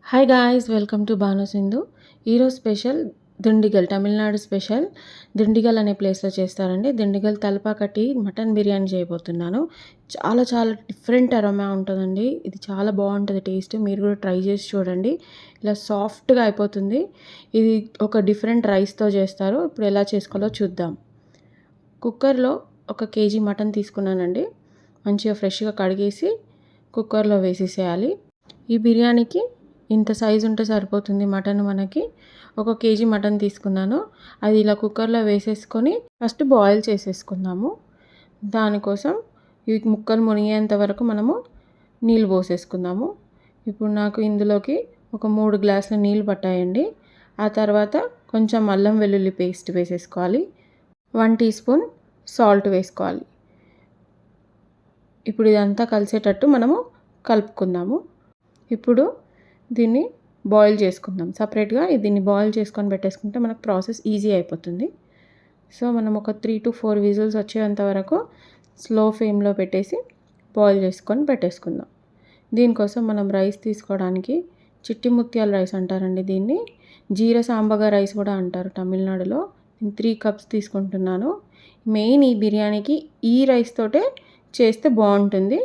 Hi guys, welcome to Banu Sindhu. ఈరోజు special Dindigul, Tamil Nadu special Dindigul అనే ప్లేస్లో చేస్తారండి. దిండిగల్ తలపాకట్టి మటన్ బిర్యానీ చేయబోతున్నాను. చాలా చాలా డిఫరెంట్ అరోమా ఉంటుందండి. ఇది చాలా బాగుంటుంది టేస్ట్. మీరు కూడా ట్రై చేసి చూడండి. ఇలా సాఫ్ట్గా అయిపోతుంది. ఇది ఒక డిఫరెంట్ రైస్తో చేస్తారు. ఇప్పుడు ఎలా చేసుకోవాలో చూద్దాం. కుక్కర్లో 1 కేజీ మటన్ తీసుకున్నానండి. మంచిగా ఫ్రెష్గా కడిగేసి కుక్కర్లో వేసేసేయాలి. ఈ బిర్యానీకి ఇంత సైజు ఉంటే సరిపోతుంది మటన్ మనకి. 1 కేజీ మటన్ తీసుకున్నాను. అది ఇలా కుక్కర్లో వేసేసుకొని ఫస్ట్ బాయిల్ చేసేసుకుందాము. దానికోసం ఈ ముక్కలు మునిగేంత వరకు మనము నీళ్ళు పోసేసుకుందాము. ఇప్పుడు నాకు ఇందులోకి ఒక 3 గ్లాసుల నీళ్ళు పట్టాయండి. ఆ తర్వాత కొంచెం అల్లం వెల్లుల్లి పేస్ట్ వేసేసుకోవాలి. 1 టీ స్పూన్ సాల్ట్ వేసుకోవాలి. ఇప్పుడు ఇదంతా కలిసేటట్టు మనము కలుపుకుందాము. ఇప్పుడు దీన్ని బాయిల్ చేసుకుందాం సపరేట్గా. దీన్ని బాయిల్ చేసుకొని పెట్టేసుకుంటే మనకు ప్రాసెస్ ఈజీ అయిపోతుంది. సో మనం ఒక 3 to 4 విజిల్స్ వచ్చేంత వరకు స్లో ఫ్లేమ్లో పెట్టేసి బాయిల్ చేసుకొని పెట్టేసుకుందాం. దీనికోసం మనం రైస్ తీసుకోవడానికి చిట్టి ముత్యాల రైస్ అంటారండి దీన్ని. జీర సాంబగా రైస్ కూడా అంటారు తమిళనాడులో. నేను 3 కప్స్ తీసుకుంటున్నాను. మెయిన్ ఈ బిర్యానీకి ఈ రైస్ తోటే చేస్తే బాగుంటుంది.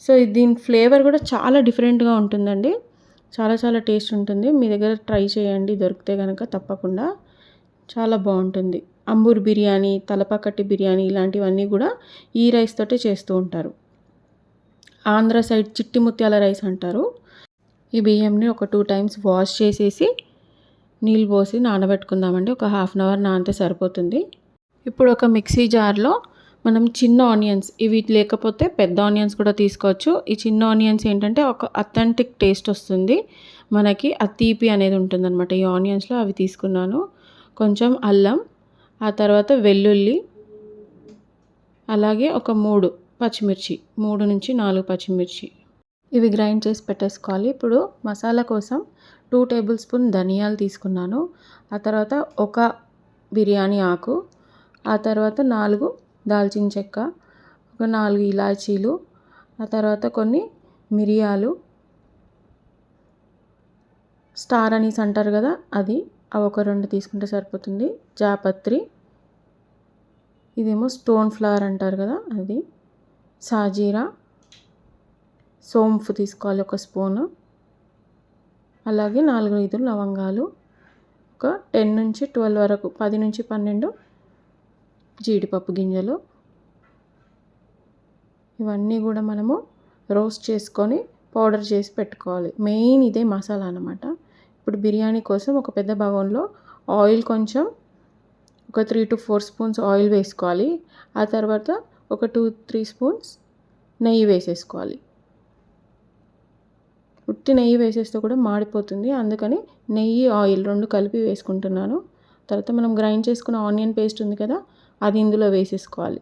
సో దీని ఫ్లేవర్ కూడా చాలా డిఫరెంట్గా ఉంటుందండి. చాలా చాలా టేస్ట్ ఉంటుంది. మీ దగ్గర ట్రై చేయండి, దొరికితే కనుక తప్పకుండా. చాలా బాగుంటుంది. అంబూర్ బిర్యానీ, తలపాకట్టి బిర్యానీ ఇలాంటివన్నీ కూడా ఈ రైస్ తోటే చేస్తూ ఉంటారు. ఆంధ్ర సైడ్ చిట్టి ముత్యాల రైస్ అంటారు. ఈ బియ్యంని ఒక 2 times వాష్ చేసేసి నీళ్ళు పోసి నానబెట్టుకుందామండి. ఒక 1/2 hour నానితే సరిపోతుంది. ఇప్పుడు ఒక మిక్సీ జార్లో మనం చిన్న ఆనియన్స్, ఇవి లేకపోతే పెద్ద ఆనియన్స్ కూడా తీసుకోవచ్చు. ఈ చిన్న ఆనియన్స్ ఏంటంటే ఒక అథెంటిక్ టేస్ట్ వస్తుంది మనకి. ఆ తీపి అనేది ఉంటుందన్నమాట ఈ ఆనియన్స్లో. అవి తీసుకున్నాను. కొంచెం అల్లం, ఆ తర్వాత వెల్లుల్లి, అలాగే ఒక 3 పచ్చిమిర్చి, 3 నుంచి 4 పచ్చిమిర్చి, ఇవి గ్రైండ్ చేసి పెట్టేసుకోవాలి. ఇప్పుడు మసాలా కోసం 2 tablespoon ధనియాలు తీసుకున్నాను. ఆ తర్వాత 1 బిర్యానీ ఆకు, ఆ తర్వాత 4 దాల్చిన చెక్క, ఒక 4 ఇలాచీలు, ఆ తర్వాత కొన్ని మిరియాలు, స్టార్ అనీస్ అంటారు కదా అది, అవి ఒక 2 తీసుకుంటే సరిపోతుంది. జాపత్రి, ఇదేమో స్టోన్ ఫ్లవర్ అంటారు కదా అది, సాజీరా, సోంపు తీసుకోవాలి 1 స్పూను, అలాగే 4-5 లవంగాలు, ఒక 10 నుంచి 12 వరకు, 10 నుంచి 12 జీడిపప్పు గింజలు. ఇవన్నీ కూడా మనము రోస్ట్ చేసుకొని పౌడర్ చేసి పెట్టుకోవాలి. మెయిన్ ఇదే మసాలా అన్నమాట. ఇప్పుడు బిర్యానీ కోసం ఒక పెద్ద బగోన్లో ఆయిల్ కొంచెం ఒక 3 to 4 స్పూన్స్ ఆయిల్ వేసుకోవాలి. ఆ తర్వాత ఒక 2-3 స్పూన్స్ నెయ్యి వేసేసుకోవాలి. ఉట్టి నెయ్యి వేసేస్తే కూడా మాడిపోతుంది. అందుకని నెయ్యి, ఆయిల్ 2 కలిపి వేసుకుంటున్నాను. తర్వాత మనం గ్రైండ్ చేసుకున్న ఆనియన్ పేస్ట్ ఉంది కదా, అది ఇందులో వేసేసుకోవాలి.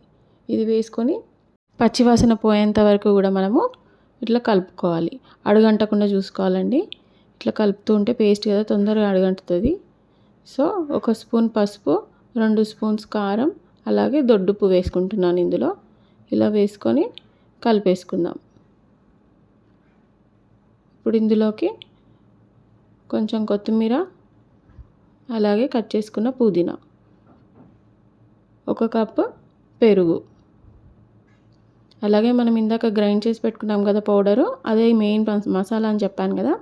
ఇది వేసుకొని పచ్చివాసన పోయేంత వరకు కూడా మనము ఇట్లా కలుపుకోవాలి. అడుగంటకుండా చూసుకోవాలండి. ఇట్లా కలుపుతూ ఉంటే పేస్ట్ కదా, తొందరగా అడుగంటుతుంది. సో 1 స్పూన్ పసుపు, 2 స్పూన్స్ కారం, అలాగే దొడ్డుప్పు వేసుకుంటున్నాను ఇందులో. ఇలా వేసుకొని కలిపేసుకుందాం. ఇప్పుడు ఇందులోకి కొంచెం కొత్తిమీర, అలాగే కట్ చేసుకున్న పుదీనా, 1 కప్పు పెరుగు, అలాగే మనం ఇందాక గ్రైండ్ చేసి పెట్టుకున్నాం కదా పౌడరు, అదే మెయిన్ మసాలా అని చెప్పాను కదా,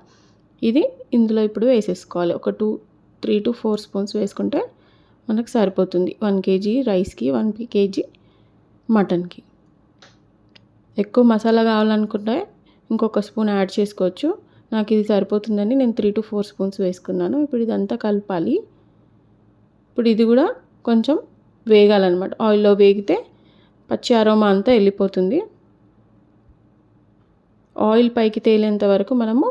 ఇది ఇందులో ఇప్పుడు వేసేసుకోవాలి. ఒక 3 to 4 స్పూన్స్ వేసుకుంటే మనకు సరిపోతుంది 1 కేజీ రైస్కి, 1 కేజీ మటన్కి. ఎక్కువ మసాలా కావాలనుకుంటే ఇంకొక స్పూన్ యాడ్ చేసుకోవచ్చు. నాకు ఇది సరిపోతుందని నేను 3 to 4 స్పూన్స్ వేసుకున్నాను. ఇప్పుడు ఇదంతా కలపాలి. ఇప్పుడు ఇది కూడా కొంచెం వేగాలన్నమాట. ఆయిల్లో వేగితే పచ్చి అరోమా అంతా వెళ్ళిపోతుంది. ఆయిల్ పైకి తేలేంత వరకు మనము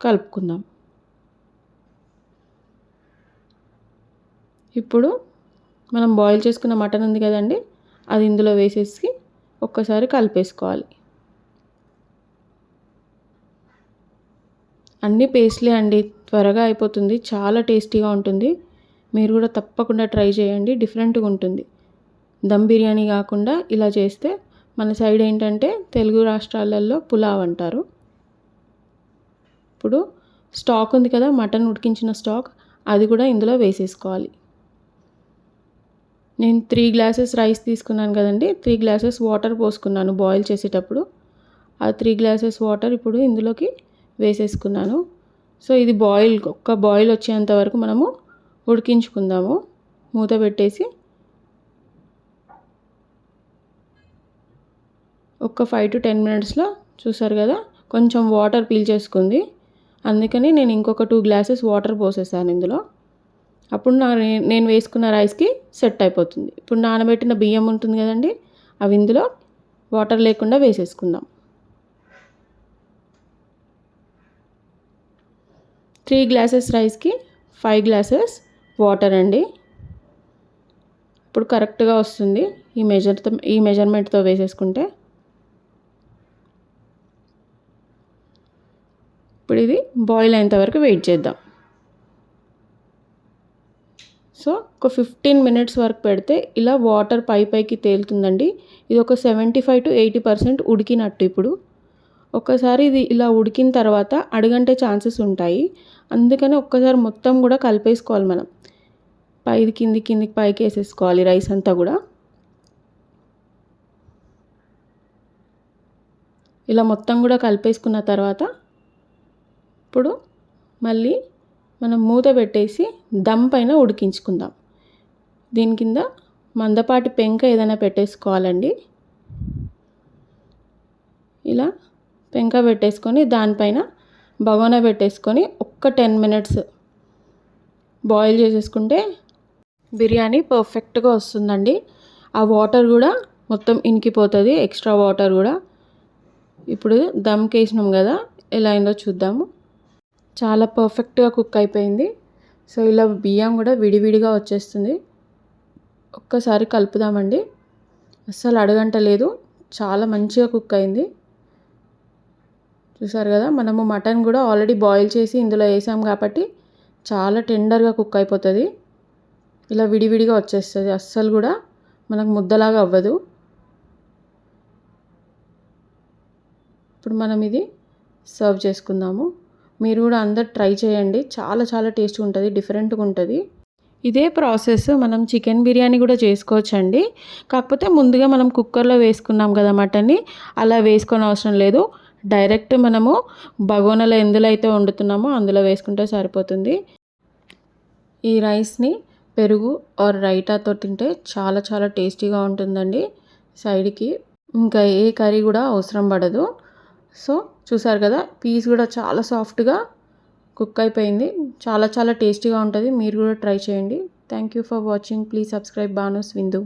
కలుపుకుందాం. ఇప్పుడు మనం బాయిల్ చేసుకున్న మటన్ ఉంది కదండి, అది ఇందులో వేసేసి ఒక్కసారి కలిపేసుకోవాలి. అన్ని పేస్ట్లే అండి, త్వరగా అయిపోతుంది, చాలా టేస్టీగా ఉంటుంది. మీరు కూడా తప్పకుండా ట్రై చేయండి. డిఫరెంట్గా ఉంటుంది. దమ్ బిర్యానీ కాకుండా ఇలా చేస్తే, మన సైడ్ ఏంటంటే తెలుగు రాష్ట్రాలలో పులావ్ అంటారు. ఇప్పుడు స్టాక్ ఉంది కదా, మటన్ ఉడికించిన స్టాక్, అది కూడా ఇందులో వేసేసుకోవాలి. నేను 3 గ్లాసెస్ రైస్ తీసుకున్నాను కదండి, 3 గ్లాసెస్ వాటర్ పోసుకున్నాను బాయిల్ చేసేటప్పుడు. ఆ 3 గ్లాసెస్ వాటర్ ఇప్పుడు ఇందులోకి వేసేసుకున్నాను. సో ఇది ఒక్క బాయిల్ వచ్చేంత వరకు మనము ఉడికించుకుందాము. మూత పెట్టేసి ఒక 5 to 10 మినిట్స్లో చూసారు కదా కొంచెం వాటర్ పీల్చేసుకుంది. అందుకని నేను ఇంకొక 2 గ్లాసెస్ వాటర్ పోసేసాను ఇందులో. అప్పుడు నేను వేసుకున్న రైస్కి సెట్ అయిపోతుంది. ఇప్పుడు నానబెట్టిన బియ్యం ఉంటుంది కదండి, అవి ఇందులో వాటర్ లేకుండా వేసేసుకుందాం. 3 గ్లాసెస్ రైస్కి 5 గ్లాసెస్ వాటర్ అండి. ఇప్పుడు కరెక్ట్గా వస్తుంది ఈ మెజర్మెంట్తో వేసేసుకుంటే. ఇప్పుడు ఇది బాయిల్ అయ్యేంత వరకు వెయిట్ చేద్దాం. సో ఒక 15 మినిట్స్ వరకు పెడితే ఇలా వాటర్ పైకి తేలుతుందండి. ఇది ఒక 75 to 80% ఉడికినట్టు. ఇప్పుడు ఒక్కసారి ఇది ఇలా ఉడికిన తర్వాత అడుగంటే ఛాన్సెస్ ఉంటాయి. అందుకని ఒక్కసారి మొత్తం కూడా కలిపేసుకోవాలి మనం. కిందికి పైకి వేసేసుకోవాలి రైస్ అంతా కూడా. ఇలా మొత్తం కూడా కలిపేసుకున్న తర్వాత ఇప్పుడు మళ్ళీ మనం మూత పెట్టేసి దమ్ పైన ఉడికించుకుందాం. దీని కింద మందపాటి పెంక ఏదైనా పెట్టేసుకోవాలండి. ఇలా పెంక పెట్టేసుకొని దానిపైన బగోనా పెట్టేసుకొని ఒక్క 10 మినిట్స్ బాయిల్ చేసేసుకుంటే బిర్యానీ పర్ఫెక్ట్గా వస్తుందండి. ఆ వాటర్ కూడా మొత్తం ఇంకిపోతుంది, ఎక్స్ట్రా వాటర్ కూడా. ఇప్పుడు దమ్కి వేసినాం కదా, ఎలా అయిందో చూద్దాము. చాలా పర్ఫెక్ట్గా కుక్ అయిపోయింది. సో ఇలా బియ్యం కూడా విడివిడిగా వచ్చేస్తుంది. ఒక్కసారి కలుపుదామండి. అస్సలు అడగంటలేదు, చాలా మంచిగా కుక్ అయింది. చూసారు కదా, మనము మటన్ కూడా ఆల్రెడీ బాయిల్ చేసి ఇందులో వేసాం కాబట్టి చాలా టెండర్గా కుక్ అయిపోతుంది. ఇలా విడివిడిగా వచ్చేస్తుంది, అస్సలు కూడా మనకు ముద్దలాగా అవ్వదు. ఇప్పుడు మనం ఇది సర్వ్ చేసుకుందాము. మీరు కూడా అందరు ట్రై చేయండి, చాలా చాలా టేస్ట్గా ఉంటుంది, డిఫరెంట్గా ఉంటుంది. ఇదే ప్రాసెస్ మనం చికెన్ బిర్యానీ కూడా చేసుకోవచ్చండి. కాకపోతే ముందుగా మనం కుక్కర్లో వేసుకున్నాం కదా మటన్ని, అలా వేసుకొని అవసరం లేదు. డైరెక్ట్ మనము బగోనాలో ఎందులో అయితే వండుతున్నామో అందులో వేసుకుంటే సరిపోతుంది. ఈ రైస్ని పెరుగు ఆర్ రైతాతో తింటే చాలా చాలా టేస్టీగా ఉంటుందండి. సైడ్కి ఇంకా ఏ కర్రీ కూడా అవసరం పడదు. సో చూసారు కదా, పీస్ కూడా చాలా సాఫ్ట్గా కుక్ అయిపోయింది. చాలా చాలా టేస్టీగా ఉంటుంది. మీరు కూడా ట్రై చేయండి. Thank you for watching. Please subscribe బానూస్ విందు.